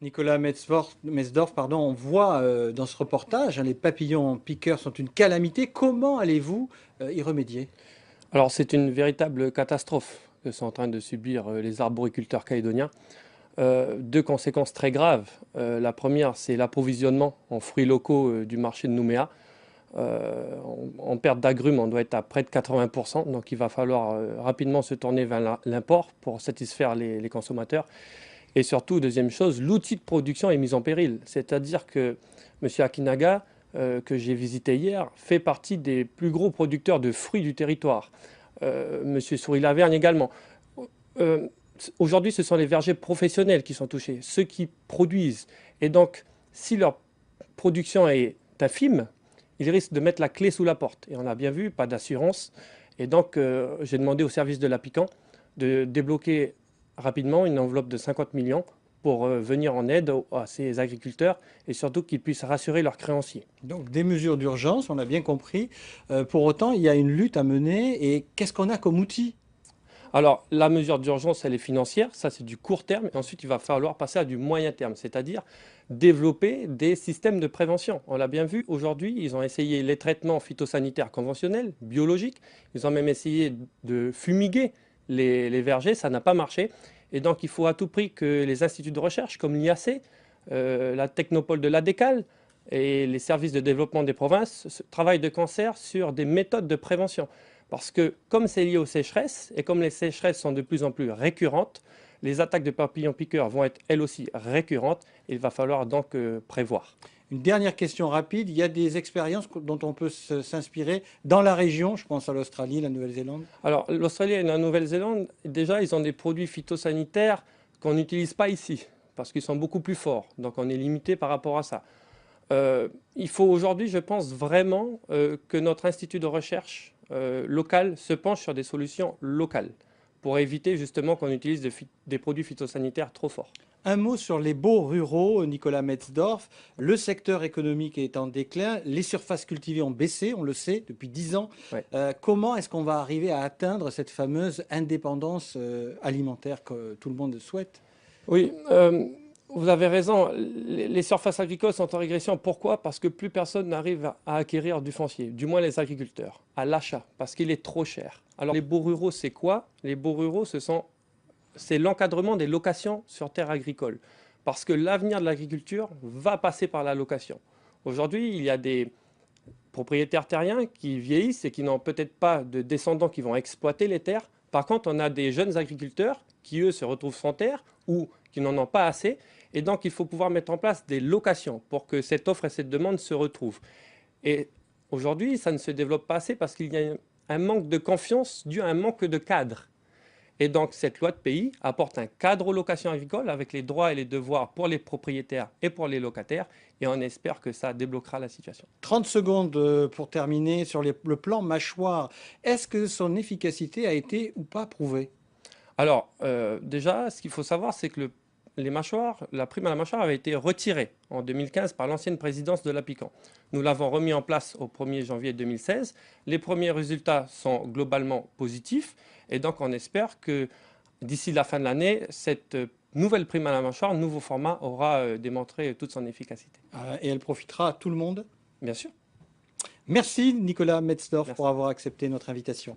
Nicolas Metzdorf, pardon, on voit dans ce reportage, hein, les papillons piqueurs sont une calamité. Comment allez-vous y remédier? Alors c'est une véritable catastrophe que sont en train de subir les arboriculteurs calédoniens. Deux conséquences très graves. La première, c'est l'approvisionnement en fruits locaux du marché de Nouméa. En perte d'agrumes, on doit être à près de 80%, donc il va falloir rapidement se tourner vers l'import pour satisfaire les consommateurs. Et surtout, deuxième chose, l'outil de production est mis en péril. C'est-à-dire que M. Akinaga, que j'ai visité hier, fait partie des plus gros producteurs de fruits du territoire. M. Souris-Lavergne également. Euh, Aujourd'hui, ce sont les vergers professionnels qui sont touchés, ceux qui produisent. Et donc, si leur production est infime, ils risquent de mettre la clé sous la porte. Et on a bien vu, pas d'assurance. Et donc, j'ai demandé au service de l'Apican de débloquer rapidement une enveloppe de 50 millions pour venir en aide à ces agriculteurs et surtout qu'ils puissent rassurer leurs créanciers. Donc des mesures d'urgence, on a bien compris. Pour autant, il y a une lutte à mener. Et qu'est-ce qu'on a comme outil? Alors, la mesure d'urgence, elle est financière, ça c'est du court terme, et ensuite il va falloir passer à du moyen terme, c'est-à-dire développer des systèmes de prévention. On l'a bien vu, aujourd'hui, ils ont essayé les traitements phytosanitaires conventionnels, biologiques, ils ont même essayé de fumiguer les vergers, ça n'a pas marché. Et donc il faut à tout prix que les instituts de recherche comme l'IAC, la Technopole de l'ADECAL et les services de développement des provinces travaillent de concert sur des méthodes de prévention. Parce que comme c'est lié aux sécheresses, et comme les sécheresses sont de plus en plus récurrentes, les attaques de papillons piqueurs vont être elles aussi récurrentes, et il va falloir donc prévoir. Une dernière question rapide. Il y a des expériences dont on peut s'inspirer dans la région. Je pense à l'Australie, la Nouvelle-Zélande. Alors l'Australie et la Nouvelle-Zélande, déjà, ils ont des produits phytosanitaires qu'on n'utilise pas ici, parce qu'ils sont beaucoup plus forts, donc on est limité par rapport à ça. Il faut aujourd'hui, je pense vraiment que notre institut de recherche local se penche sur des solutions locales pour éviter justement qu'on utilise des produits phytosanitaires trop forts. Un mot sur les baux ruraux, Nicolas Metzdorf. Le secteur économique est en déclin. Les surfaces cultivées ont baissé, on le sait, depuis 10 ans. Ouais. Comment est-ce qu'on va arriver à atteindre cette fameuse indépendance alimentaire que tout le monde souhaite? Oui, vous avez raison. Les surfaces agricoles sont en régression. Pourquoi? Parce que plus personne n'arrive à acquérir du foncier, du moins les agriculteurs, à l'achat, parce qu'il est trop cher. Alors les baux ruraux, c'est quoi? Les baux ruraux, c'est l'encadrement des locations sur terres agricoles. Parce que l'avenir de l'agriculture va passer par la location. Aujourd'hui, il y a des propriétaires terriens qui vieillissent et qui n'ont peut-être pas de descendants qui vont exploiter les terres. Par contre, on a des jeunes agriculteurs qui, eux, se retrouvent sans terre ou qui n'en ont pas assez. Et donc, il faut pouvoir mettre en place des locations pour que cette offre et cette demande se retrouvent. Et aujourd'hui, ça ne se développe pas assez parce qu'il y a un manque de confiance dû à un manque de cadre. Et donc, cette loi de pays apporte un cadre aux locations agricoles avec les droits et les devoirs pour les propriétaires et pour les locataires. Et on espère que ça débloquera la situation. 30 secondes pour terminer sur le plan mâchoire. Est-ce que son efficacité a été ou pas prouvée? Alors, déjà, ce qu'il faut savoir, c'est que les mâchoires, la prime à la mâchoire avait été retirée en 2015 par l'ancienne présidence de l'Apican. Nous l'avons remis en place au 1er janvier 2016. Les premiers résultats sont globalement positifs et donc on espère que d'ici la fin de l'année, cette nouvelle prime à la mâchoire, nouveau format, aura démontré toute son efficacité. Et elle profitera à tout le monde? Bien sûr. Merci Nicolas Metzdorf pour Merci. avoir accepté notre invitation.